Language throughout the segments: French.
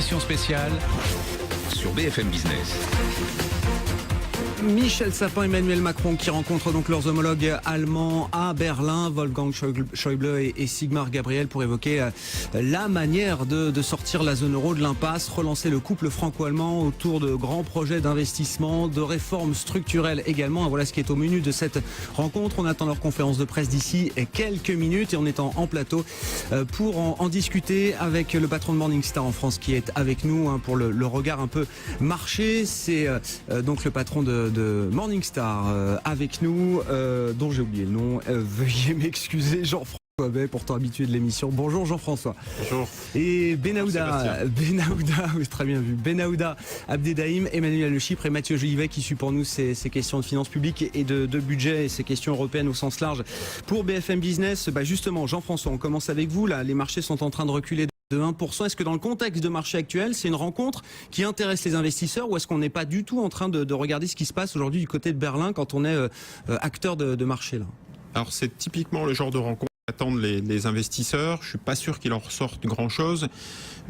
édition spéciale sur BFM Business. Michel Sapin, Emmanuel Macron qui rencontrent donc leurs homologues allemands à Berlin, Wolfgang Schäuble et Sigmar Gabriel pour évoquer la manière de sortir la zone euro de l'impasse, relancer le couple franco-allemand autour de grands projets d'investissement, de réformes structurelles également. Voilà ce qui est au menu de cette rencontre. On attend leur conférence de presse d'ici quelques minutes et on est en plateau pour en discuter avec le patron de Morningstar en France qui est avec nous pour le regard un peu marché. C'est donc le patron de Morningstar avec nous, dont j'ai oublié le nom. Veuillez m'excuser, Jean-François Bay, pourtant habitué de l'émission. Bonjour Jean-François. Bonjour. Et Benahouda, oui, très bien vu. Benahouda Abdedaïm, Emmanuel Le Chypre et Mathieu Jolivet qui suit pour nous ces questions de finances publiques et de budget et ces questions européennes au sens large. Pour BFM Business, justement, Jean-François, on commence avec vous. Là, les marchés sont en train de reculer de 1%. Est-ce que dans le contexte de marché actuel, c'est une rencontre qui intéresse les investisseurs ou est-ce qu'on n'est pas du tout en train de regarder ce qui se passe aujourd'hui du côté de Berlin quand on est acteur de marché là? Alors c'est typiquement le genre de rencontre qu'attendent les investisseurs. Je suis pas sûr qu'il en ressorte grand-chose,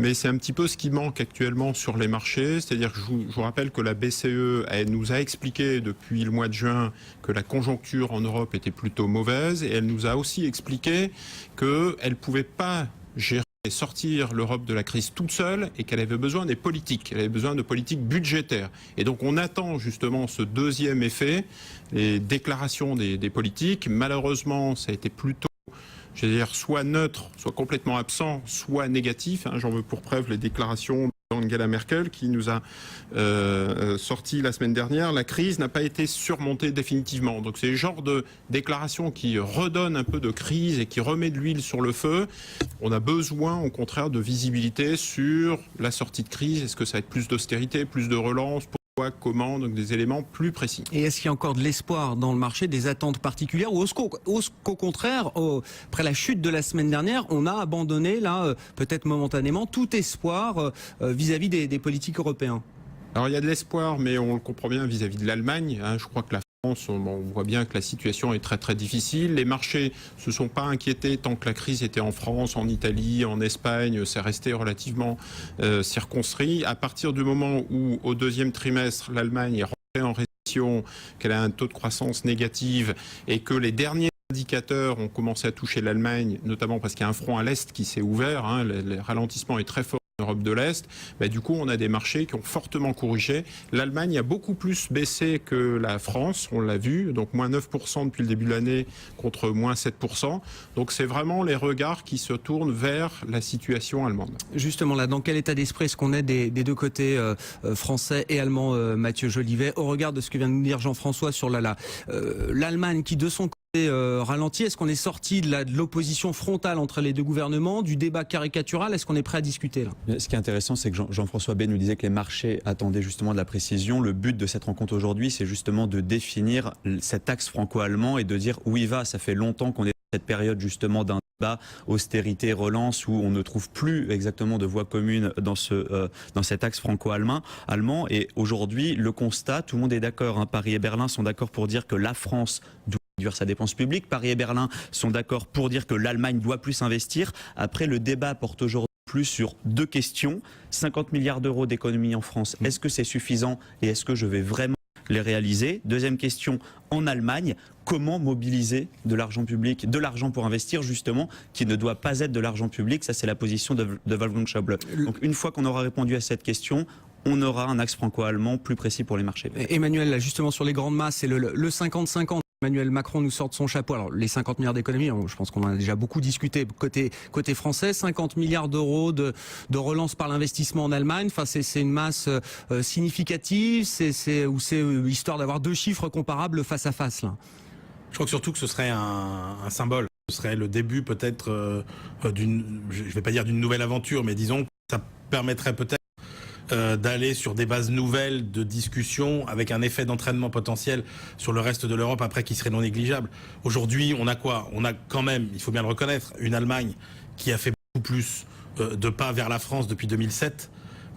mais c'est un petit peu ce qui manque actuellement sur les marchés. C'est-à-dire que je vous rappelle que la BCE elle nous a expliqué depuis le mois de juin que la conjoncture en Europe était plutôt mauvaise et elle nous a aussi expliqué qu'elle ne pouvait pas gérer et sortir l'Europe de la crise toute seule et qu'elle avait besoin des politiques, elle avait besoin de politiques budgétaires. Et donc on attend justement ce deuxième effet, les déclarations des politiques. Malheureusement, ça a été plutôt, je veux dire, soit neutre, soit complètement absent, soit négatif. J'en veux pour preuve les déclarations d'Angela Merkel qui nous a sorti la semaine dernière. La crise n'a pas été surmontée définitivement. Donc c'est le genre de déclaration qui redonne un peu de crise et qui remet de l'huile sur le feu. On a besoin au contraire de visibilité sur la sortie de crise. Est-ce que ça va être plus d'austérité, plus de relance? Comment, donc des éléments plus précis. Et est-ce qu'il y a encore de l'espoir dans le marché, des attentes particulières ou est-ce qu'au contraire, après la chute de la semaine dernière, on a abandonné là, peut-être momentanément, tout espoir vis-à-vis des politiques européens? Alors il y a de l'espoir, mais on le comprend bien vis-à-vis de l'Allemagne. Je crois que la France, on voit bien que la situation est très très difficile. Les marchés se sont pas inquiétés tant que la crise était en France, en Italie, en Espagne. C'est resté relativement circonscrit. À partir du moment où, au deuxième trimestre, l'Allemagne est rentrée en récession, qu'elle a un taux de croissance négatif et que les derniers indicateurs ont commencé à toucher l'Allemagne, notamment parce qu'il y a un front à l'Est qui s'est ouvert, le ralentissement est très fort en Europe de l'Est, du coup on a des marchés qui ont fortement corrigé. L'Allemagne a beaucoup plus baissé que la France, on l'a vu, donc moins 9% depuis le début de l'année contre moins 7%. Donc c'est vraiment les regards qui se tournent vers la situation allemande. Justement là, dans quel état d'esprit est-ce qu'on est des deux côtés français et allemand, Mathieu Jolivet, au regard de ce que vient de nous dire Jean-François sur l'Allemagne qui de son côté ralenti? Est-ce qu'on est sorti de l'opposition frontale entre les deux gouvernements, du débat caricatural? Est-ce qu'on est prêt à discuter là? Ce qui est intéressant, c'est que Jean-François Bay nous disait que les marchés attendaient justement de la précision. Le but de cette rencontre aujourd'hui, c'est justement de définir cet axe franco-allemand et de dire où il va. Ça fait longtemps qu'on est dans cette période justement d'un débat austérité, relance, où on ne trouve plus exactement de voie commune dans cet axe franco-allemand. Et aujourd'hui, le constat, tout le monde est d'accord. Paris et Berlin sont d'accord pour dire que la France doit réduire sa dépense publique. Paris et Berlin sont d'accord pour dire que l'Allemagne doit plus investir. Après, le débat porte aujourd'hui plus sur deux questions. 50 milliards d'euros d'économie en France, est-ce que c'est suffisant et est-ce que je vais vraiment les réaliser? Deuxième question, en Allemagne, comment mobiliser de l'argent public, de l'argent pour investir justement, qui ne doit pas être de l'argent public? Ça, c'est la position de Wolfgang Schäuble. Donc une fois qu'on aura répondu à cette question, on aura un axe franco-allemand plus précis pour les marchés. Emmanuel, là, justement sur les grandes masses, c'est le 50-50. Emmanuel Macron nous sort de son chapeau. Alors les 50 milliards d'économies, je pense qu'on en a déjà beaucoup discuté côté français. 50 milliards d'euros de relance par l'investissement en Allemagne. Enfin, c'est une masse significative. C'est histoire d'avoir deux chiffres comparables face à face là. Je crois que surtout que ce serait un symbole. Ce serait le début peut-être d'une, je vais pas dire d'une nouvelle aventure, mais disons que ça permettrait peut-être d'aller sur des bases nouvelles de discussion avec un effet d'entraînement potentiel sur le reste de l'Europe après qui serait non négligeable. Aujourd'hui, on a quoi? On a quand même, il faut bien le reconnaître, une Allemagne qui a fait beaucoup plus de pas vers la France depuis 2007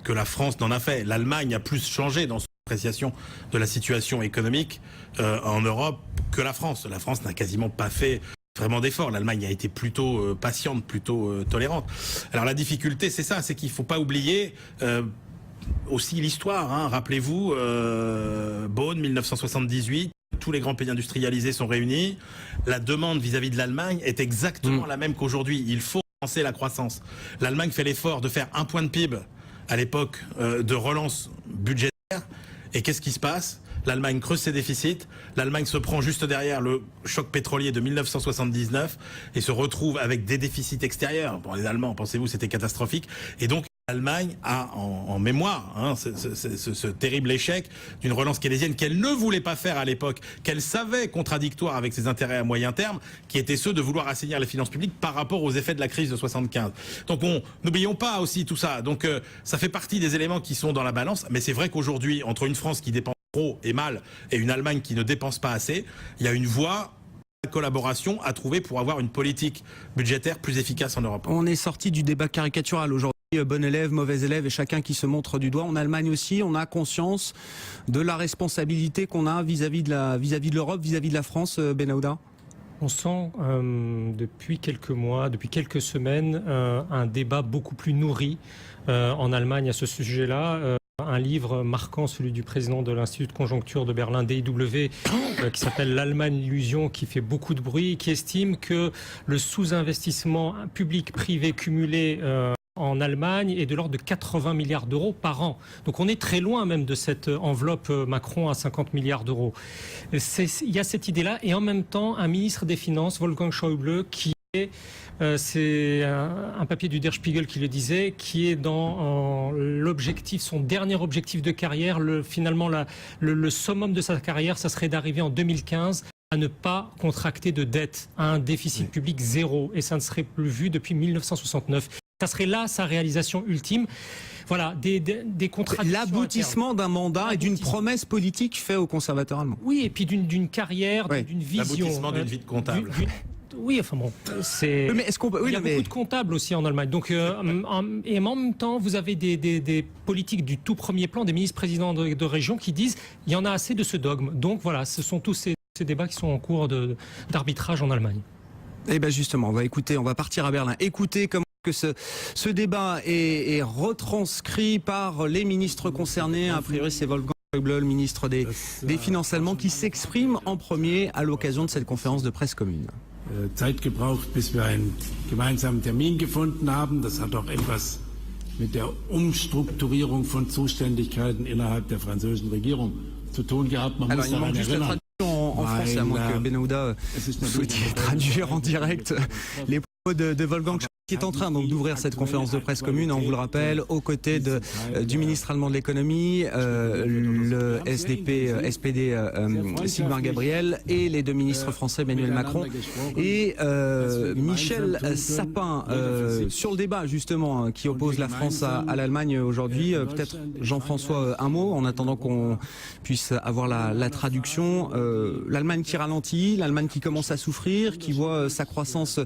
que la France n'en a fait. L'Allemagne a plus changé dans son appréciation de la situation économique en Europe que la France. La France n'a quasiment pas fait vraiment d'efforts. L'Allemagne a été plutôt patiente, plutôt tolérante. Alors la difficulté, c'est ça, c'est qu'il ne faut pas oublier aussi l'histoire. Hein. Rappelez-vous, Bonn, 1978, tous les grands pays industrialisés sont réunis. La demande vis-à-vis de l'Allemagne est exactement la même qu'aujourd'hui. Il faut relancer la croissance. L'Allemagne fait l'effort de faire 1 point de PIB à l'époque de relance budgétaire. Et qu'est-ce qui se passe ? L'Allemagne creuse ses déficits, l'Allemagne se prend juste derrière le choc pétrolier de 1979 et se retrouve avec des déficits extérieurs. Pour les Allemands, pensez-vous, c'était catastrophique. Et donc l'Allemagne a en mémoire ce terrible échec d'une relance keynésienne qu'elle ne voulait pas faire à l'époque, qu'elle savait contradictoire avec ses intérêts à moyen terme, qui étaient ceux de vouloir assainir les finances publiques par rapport aux effets de la crise de 75. Donc n'oublions pas aussi tout ça. Donc ça fait partie des éléments qui sont dans la balance, mais c'est vrai qu'aujourd'hui, entre une France qui dépense trop et mal et une Allemagne qui ne dépense pas assez, il y a une voie de collaboration à trouver pour avoir une politique budgétaire plus efficace en Europe. On est sorti du débat caricatural aujourd'hui. Bon élève, mauvais élève et chacun qui se montre du doigt. En Allemagne aussi, on a conscience de la responsabilité qu'on a vis-à-vis de l'Europe, vis-à-vis de la France, Benahouda. On sent depuis quelques mois, depuis quelques semaines, un débat beaucoup plus nourri en Allemagne à ce sujet-là. Un livre marquant, celui du président de l'Institut de conjoncture de Berlin, DIW, qui s'appelle L'Allemagne l'illusion, qui fait beaucoup de bruit, qui estime que le sous-investissement public-privé cumulé en Allemagne est de l'ordre de 80 milliards d'euros par an. Donc on est très loin même de cette enveloppe Macron à 50 milliards d'euros. Il y a cette idée-là et en même temps un ministre des Finances, Wolfgang Schäuble, qui est, c'est un papier du Der Spiegel qui le disait, qui est dans l'objectif, son dernier objectif de carrière, finalement le summum de sa carrière, ça serait d'arriver en 2015 à ne pas contracter de dette, à un déficit public zéro, et ça ne serait plus vu depuis 1969. Ça serait là sa réalisation ultime. Voilà, des contradictions. L'aboutissement d'un mandat et d'une promesse politique faite aux conservateurs allemands. Oui, et puis d'une carrière, d'une vision. L'aboutissement d'une vie de comptable. Oui, enfin bon, c'est. Mais est-ce qu'on peut... Il y a beaucoup de comptables aussi en Allemagne. Donc, et en même temps, vous avez des politiques du tout premier plan, des ministres-présidents de région qui disent il y en a assez de ce dogme. Donc voilà, ce sont tous ces débats qui sont en cours d'arbitrage en Allemagne. Eh bien justement, on va partir à Berlin. Écoutez comment que ce débat est retranscrit par les ministres concernés. A priori, c'est Wolfgang Schäuble, le ministre des Finances allemand, qui s'exprime en premier à l'occasion de cette conférence de presse commune. Zeit gebraucht, bis wir einen gemeinsamen Termin gefunden haben. Das hat auch etwas mit der Umstrukturierung von Zuständigkeiten innerhalb der französischen Regierung zu tun gehabt. Man muss daran erinnern. En français, à moins que Benahouda souhaite traduire en direct les propos de Wolfgang Schäuble, qui est en train donc d'ouvrir cette conférence de presse commune, on vous le rappelle, aux côtés du ministre allemand de l'économie, le SPD Sigmar Gabriel et les deux ministres français Emmanuel Macron et Michel Sapin sur le débat justement qui oppose la France à l'Allemagne aujourd'hui. Peut-être Jean-François un mot en attendant qu'on puisse avoir la traduction. L'Allemagne qui ralentit, l'Allemagne qui commence à souffrir, qui voit sa croissance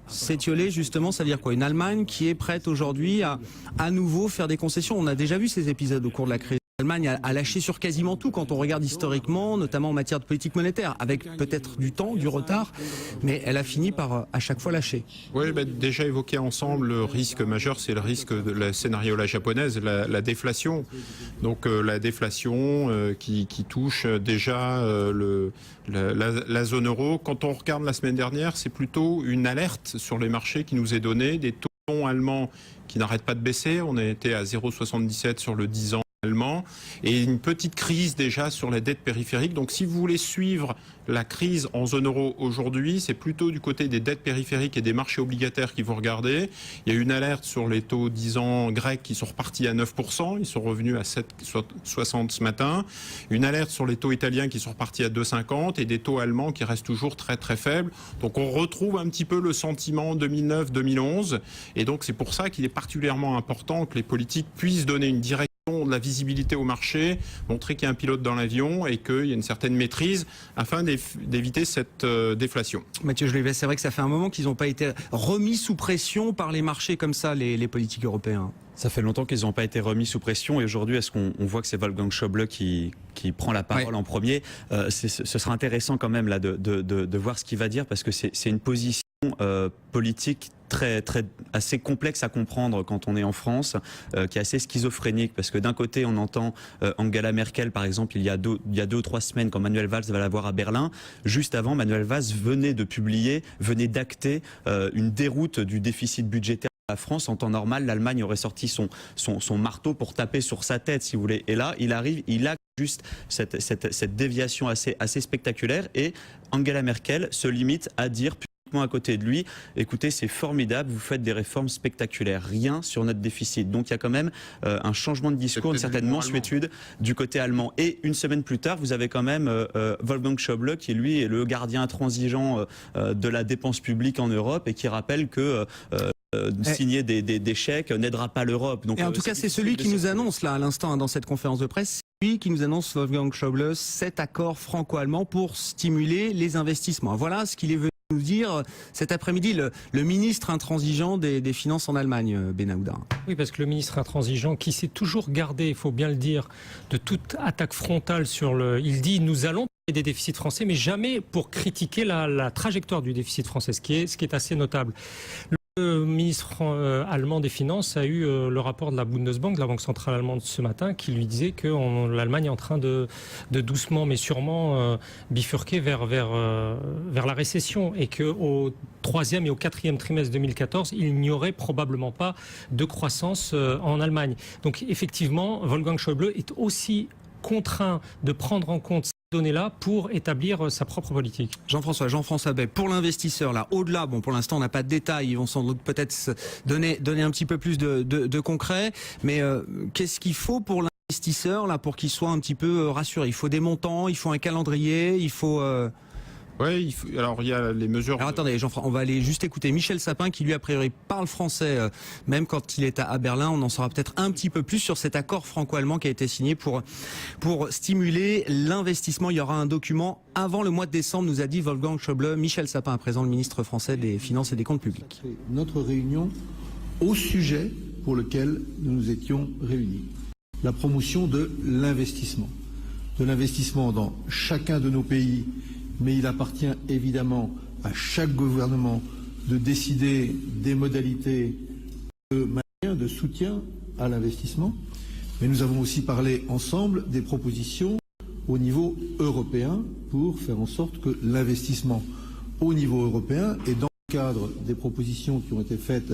s'étioler justement, ça veut dire quoi? Une Allemagne qui est prête aujourd'hui à nouveau faire des concessions. On a déjà vu ces épisodes au cours de la crise. L'Allemagne a lâché sur quasiment tout quand on regarde historiquement, notamment en matière de politique monétaire, avec peut-être du temps, du retard, mais elle a fini par à chaque fois lâcher. Oui, déjà évoqué ensemble, le risque majeur, c'est le risque de la scénario la japonaise, la déflation. Donc la déflation qui touche déjà la zone euro. Quand on regarde la semaine dernière, c'est plutôt une alerte sur les marchés qui nous est donnée, des taux allemands qui n'arrêtent pas de baisser. On a été à 0,77 sur le 10 ans allemand et une petite crise déjà sur la dette périphérique. Donc si vous voulez suivre la crise en zone euro aujourd'hui, c'est plutôt du côté des dettes périphériques et des marchés obligataires qu'il faut regarder. Il y a une alerte sur les taux 10 ans grecs qui sont repartis à 9%, ils sont revenus à 7,60 ce matin. Une alerte sur les taux italiens qui sont repartis à 2,50 et des taux allemands qui restent toujours très très faibles. Donc on retrouve un petit peu le sentiment 2009-2011 et donc c'est pour ça qu'il est particulièrement important que les politiques puissent donner une direction de la visibilité au marché, montrer qu'il y a un pilote dans l'avion et qu'il y a une certaine maîtrise afin d'éviter cette déflation. Mathieu Jolivet, c'est vrai que ça fait un moment qu'ils n'ont pas été remis sous pression par les marchés comme ça, les politiques européens. Ça fait longtemps qu'ils n'ont pas été remis sous pression et aujourd'hui, est-ce qu'on voit que c'est Wolfgang Schäuble qui prend la parole en premier. Ce sera intéressant quand même là de voir ce qu'il va dire parce que c'est une position politique assez complexe à comprendre quand on est en France, qui est assez schizophrénique parce que d'un côté on entend Angela Merkel par exemple il y a 2 ou 3 semaines quand Manuel Valls va la voir à Berlin. Juste avant, Manuel Valls venait d'acter une déroute du déficit budgétaire. La France, en temps normal, l'Allemagne aurait sorti son marteau pour taper sur sa tête, si vous voulez. Et là, il arrive, il a juste cette déviation assez spectaculaire. Et Angela Merkel se limite à dire publiquement à côté de lui, écoutez, c'est formidable, vous faites des réformes spectaculaires, rien sur notre déficit. Donc il y a quand même un changement de discours, une certaine mansuétude du côté allemand. Et une semaine plus tard, vous avez quand même Wolfgang Schäuble, qui lui est le gardien intransigeant de la dépense publique en Europe et qui rappelle que signer des chèques n'aidera pas l'Europe. Et en tout cas, c'est celui qui nous annonce là à l'instant dans cette conférence de presse, c'est lui qui nous annonce, Wolfgang Schäuble, cet accord franco-allemand pour stimuler les investissements. Voilà ce qu'il est venu nous dire cet après-midi, le ministre intransigeant des Finances en Allemagne, Benahouda. Oui, parce que le ministre intransigeant qui s'est toujours gardé, il faut bien le dire, de toute attaque frontale il dit nous allons des déficits français, mais jamais pour critiquer la trajectoire du déficit français, ce qui est assez notable. Le ministre allemand des Finances a eu le rapport de la Bundesbank, de la Banque centrale allemande ce matin, qui lui disait que l'Allemagne est en train de doucement mais sûrement bifurquer vers la récession et qu'au 3e et au 4e trimestre 2014, il n'y aurait probablement pas de croissance en Allemagne. Donc effectivement, Wolfgang Schäuble est aussi contraint de prendre en compte ces données-là pour établir sa propre politique. Jean-François Bay, pour l'investisseur, là, au-delà, bon, pour l'instant, on n'a pas de détails, ils vont sans doute peut-être donner un petit peu plus de concret, mais qu'est-ce qu'il faut pour l'investisseur, là, pour qu'il soit un petit peu rassuré? Il faut des montants, il faut un calendrier, il faut... Oui, alors il y a les mesures... Alors attendez, Jean-François, on va aller juste écouter Michel Sapin qui lui a priori parle français, même quand il est à Berlin. On en saura peut-être un petit peu plus sur cet accord franco-allemand qui a été signé pour stimuler l'investissement. Il y aura un document avant le mois de décembre, nous a dit Wolfgang Schäuble. Michel Sapin, à présent le ministre français des Finances et des Comptes publics. Notre réunion au sujet pour lequel nous nous étions réunis. La promotion de l'investissement. De l'investissement dans chacun de nos pays, mais il appartient évidemment à chaque gouvernement de décider des modalités de maintien, de soutien à l'investissement. Mais nous avons aussi parlé ensemble des propositions au niveau européen pour faire en sorte que l'investissement au niveau européen et dans le cadre des propositions qui ont été faites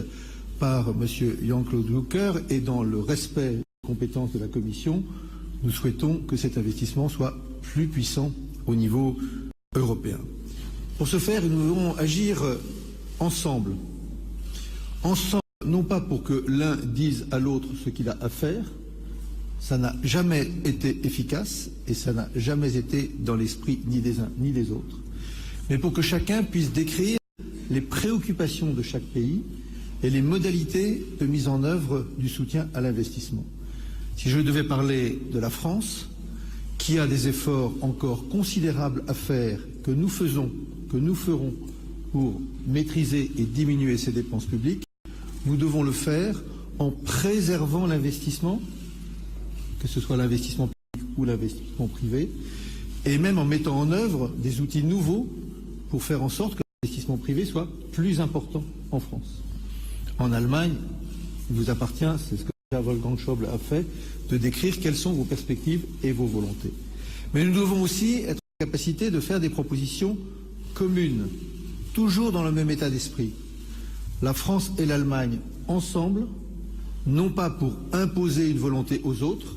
par M. Jean-Claude Juncker et dans le respect des compétences de la Commission, nous souhaitons que cet investissement soit plus puissant au niveau européen. Pour ce faire, nous devons agir ensemble. Ensemble, non pas pour que l'un dise à l'autre ce qu'il a à faire, ça n'a jamais été efficace et ça n'a jamais été dans l'esprit ni des uns ni des autres, mais pour que chacun puisse décrire les préoccupations de chaque pays et les modalités de mise en œuvre du soutien à l'investissement. Si je devais parler de la France, qui a des efforts encore considérables à faire, que nous faisons, que nous ferons pour maîtriser et diminuer ces dépenses publiques, nous devons le faire en préservant l'investissement, que ce soit l'investissement public ou l'investissement privé, et même en mettant en œuvre des outils nouveaux pour faire en sorte que l'investissement privé soit plus important en France. En Allemagne, il vous appartient, c'est ce que Wolfgang Schäuble a fait, de décrire quelles sont vos perspectives et vos volontés. Mais nous devons aussi être en capacité de faire des propositions communes, toujours dans le même état d'esprit. La France et l'Allemagne ensemble, non pas pour imposer une volonté aux autres,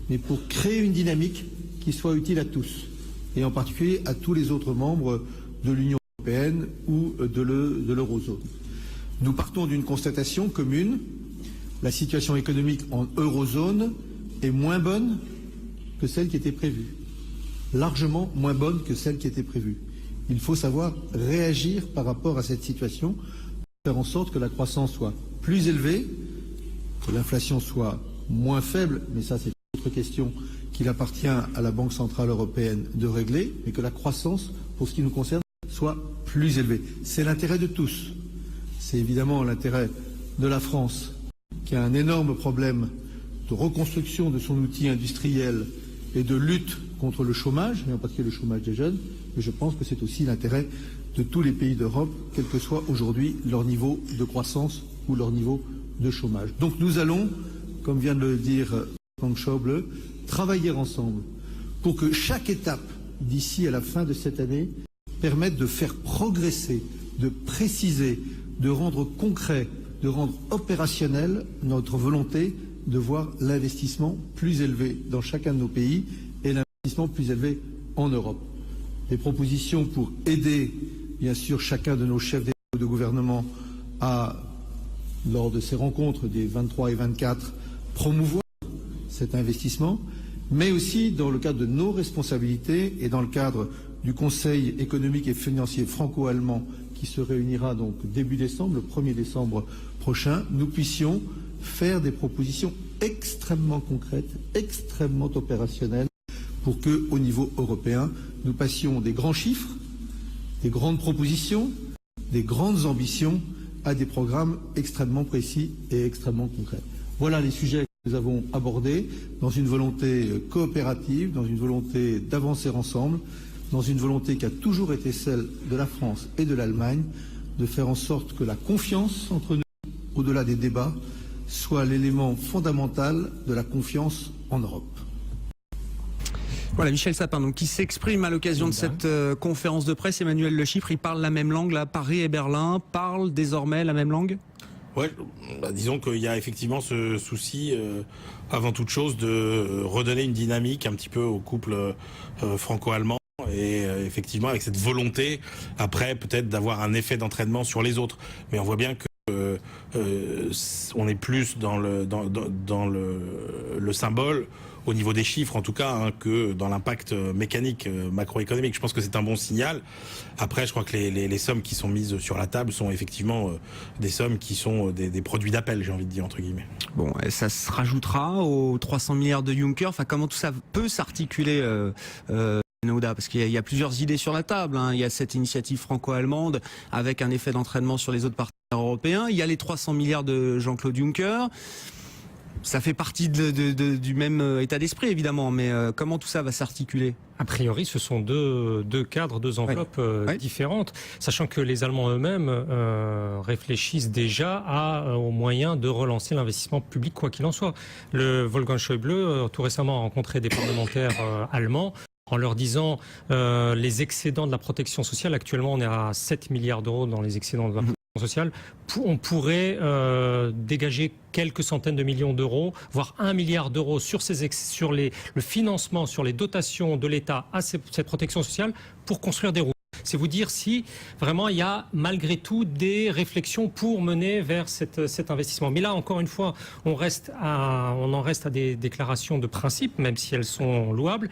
mais pour créer une dynamique qui soit utile à tous, et en particulier à tous les autres membres de l'Union européenne ou de l'eurozone. Nous partons d'une constatation commune. La situation économique en eurozone est moins bonne que celle qui était prévue. Largement moins bonne que celle qui était prévue. Il faut savoir réagir par rapport à cette situation, faire en sorte que la croissance soit plus élevée, que l'inflation soit moins faible, mais ça c'est une autre question qu'il appartient à la Banque Centrale Européenne de régler, mais que la croissance, pour ce qui nous concerne, soit plus élevée. C'est l'intérêt de tous. C'est évidemment l'intérêt de la France, qui a un énorme problème de reconstruction de son outil industriel et de lutte contre le chômage, et en particulier le chômage des jeunes, mais je pense que c'est aussi l'intérêt de tous les pays d'Europe, quel que soit aujourd'hui leur niveau de croissance ou leur niveau de chômage. Donc nous allons, comme vient de le dire Wolfgang Schäuble, travailler ensemble pour que chaque étape d'ici à la fin de cette année permette de faire progresser, de préciser, de rendre concret, de rendre opérationnel notre volonté de voir l'investissement plus élevé dans chacun de nos pays et l'investissement plus élevé en Europe. Des propositions pour aider, bien sûr, chacun de nos chefs d'État ou de gouvernement à, lors de ces rencontres des 23 et 24, promouvoir cet investissement, mais aussi dans le cadre de nos responsabilités et dans le cadre du Conseil économique et financier franco-allemand qui se réunira donc début décembre, le 1er décembre prochain, nous puissions faire des propositions extrêmement concrètes, extrêmement opérationnelles pour que, au niveau européen, nous passions des grands chiffres, des grandes propositions, des grandes ambitions à des programmes extrêmement précis et extrêmement concrets. Voilà les sujets que nous avons abordés dans une volonté coopérative, dans une volonté d'avancer ensemble, dans une volonté qui a toujours été celle de la France et de l'Allemagne, de faire en sorte que la confiance entre nous, au-delà des débats, soit l'élément fondamental de la confiance en Europe. Voilà, Michel Sapin, donc, qui s'exprime à l'occasion de cette conférence de presse. Emmanuel Le Chypre, il parle la même langue, là, Paris et Berlin parlent désormais la même langue? Ouais, disons qu'il y a effectivement ce souci, avant toute chose, de redonner une dynamique un petit peu au couple franco-allemand. Et effectivement, avec cette volonté, après, peut-être d'avoir un effet d'entraînement sur les autres. Mais on voit bien que on est plus dans le symbole, au niveau des chiffres en tout cas, hein, que dans l'impact mécanique macroéconomique. Je pense que c'est un bon signal. Après, je crois que les sommes qui sont mises sur la table sont effectivement des sommes qui sont des produits d'appel, j'ai envie de dire, entre guillemets. Bon, et ça se rajoutera aux 300 milliards de Juncker. Enfin, comment tout ça peut s'articuler Nouda, parce qu'il y a plusieurs idées sur la table, hein. Il y a cette initiative franco-allemande avec un effet d'entraînement sur les autres partenaires européens. Il y a les 300 milliards de Jean-Claude Juncker. Ça fait partie du même état d'esprit, évidemment, mais comment tout ça va s'articuler? A priori, ce sont deux cadres, deux enveloppes différentes, sachant que les Allemands eux-mêmes réfléchissent déjà aux moyens de relancer l'investissement public, quoi qu'il en soit. Le Wolfgang Schäuble, tout récemment, a rencontré des parlementaires allemands en leur disant les excédents de la protection sociale, actuellement on est à 7 milliards d'euros dans les excédents de la protection sociale, on pourrait dégager quelques centaines de millions d'euros, voire 1 milliard d'euros sur le financement, sur les dotations de l'État à cette protection sociale pour construire des routes. C'est vous dire si vraiment il y a malgré tout des réflexions pour mener vers cet investissement. Mais là, encore une fois, on en reste à des déclarations de principe, même si elles sont louables.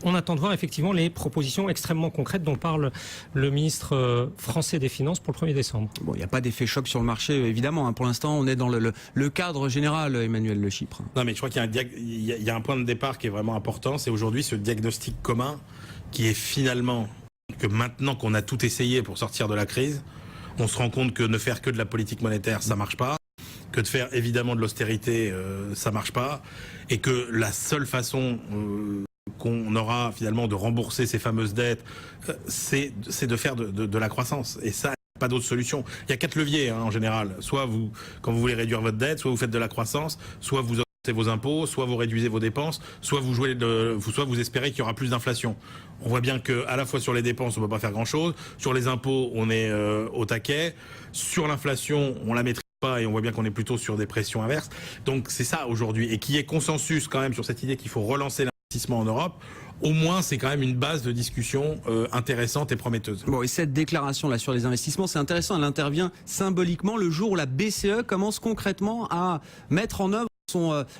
On attend de voir effectivement les propositions extrêmement concrètes dont parle le ministre français des Finances pour le 1er décembre. Bon, il n'y a pas d'effet choc sur le marché, évidemment, hein. Pour l'instant, on est dans le cadre général, Emmanuel Le Chypre. Non, mais je crois qu'il y a un point de départ qui est vraiment important. C'est aujourd'hui ce diagnostic commun qui est finalement que maintenant qu'on a tout essayé pour sortir de la crise, on se rend compte que ne faire que de la politique monétaire, ça marche pas. Que de faire évidemment de l'austérité, ça marche pas. Et que la seule façon qu'on aura finalement de rembourser ces fameuses dettes, c'est de faire de la croissance. Et ça, pas d'autre solution. Il y a 4 leviers en général. Soit quand vous voulez réduire votre dette, soit vous faites de la croissance, soit vous augmentez vos impôts, soit vous réduisez vos dépenses, soit vous espérez qu'il y aura plus d'inflation. On voit bien que à la fois sur les dépenses, on ne peut pas faire grand-chose. Sur les impôts, on est au taquet. Sur l'inflation, on la maîtrise pas et on voit bien qu'on est plutôt sur des pressions inverses. Donc c'est ça aujourd'hui. Et qu'il y ait consensus quand même sur cette idée qu'il faut relancer l'investissement en Europe, au moins c'est quand même une base de discussion intéressante et prometteuse. Bon, et cette déclaration là sur les investissements, c'est intéressant, elle intervient symboliquement le jour où la BCE commence concrètement à mettre en œuvre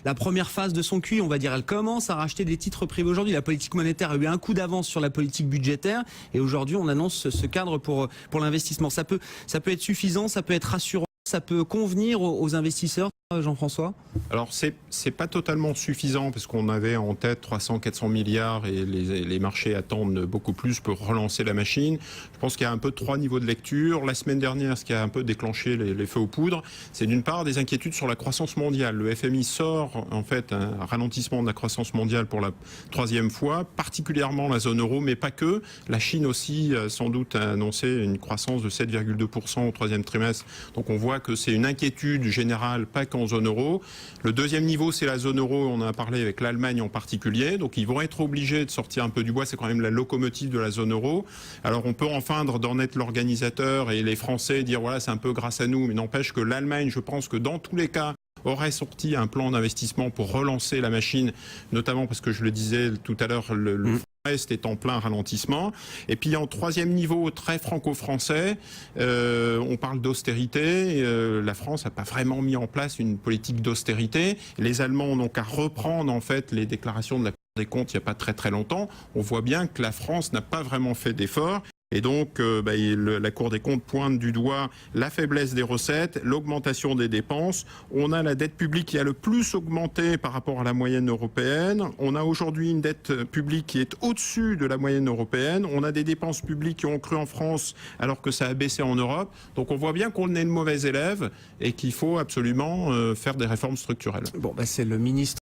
la première phase de son QE, on va dire. Elle commence à racheter des titres privés aujourd'hui. La politique monétaire a eu un coup d'avance sur la politique budgétaire et aujourd'hui on annonce ce cadre pour l'investissement. Ça peut être suffisant, ça peut être rassurant, ça peut convenir aux investisseurs. Jean-François? Alors c'est pas totalement suffisant parce qu'on avait en tête 300-400 milliards et les marchés attendent beaucoup plus pour relancer la machine. Je pense qu'il y a un peu 3 niveaux de lecture. La semaine dernière, ce qui a un peu déclenché les feux aux poudres, c'est d'une part des inquiétudes sur la croissance mondiale. Le FMI sort en fait un ralentissement de la croissance mondiale pour la 3e fois, particulièrement la zone euro, mais pas que. La Chine aussi sans doute a annoncé une croissance de 7,2% au 3e trimestre. Donc on voit que c'est une inquiétude générale, pas qu'en zone euro. Le 2e niveau, c'est la zone euro, on en a parlé avec l'Allemagne en particulier, donc ils vont être obligés de sortir un peu du bois, c'est quand même la locomotive de la zone euro. Alors on peut en feindre d'en être l'organisateur et les Français dire voilà c'est un peu grâce à nous, mais n'empêche que l'Allemagne, je pense que dans tous les cas, aurait sorti un plan d'investissement pour relancer la machine, notamment parce que je le disais tout à l'heure, le Est est en plein ralentissement. Et puis en 3e niveau, très franco-français, on parle d'austérité. La France n'a pas vraiment mis en place une politique d'austérité. Les Allemands n'ont qu'à reprendre en fait les déclarations de la Cour des comptes il n'y a pas très très longtemps. On voit bien que la France n'a pas vraiment fait d'efforts. Et donc, la Cour des comptes pointe du doigt la faiblesse des recettes, l'augmentation des dépenses. On a la dette publique qui a le plus augmenté par rapport à la moyenne européenne. On a aujourd'hui une dette publique qui est au-dessus de la moyenne européenne. On a des dépenses publiques qui ont cru en France alors que ça a baissé en Europe. Donc on voit bien qu'on est le mauvais élève et qu'il faut absolument faire des réformes structurelles. Bon, c'est le ministre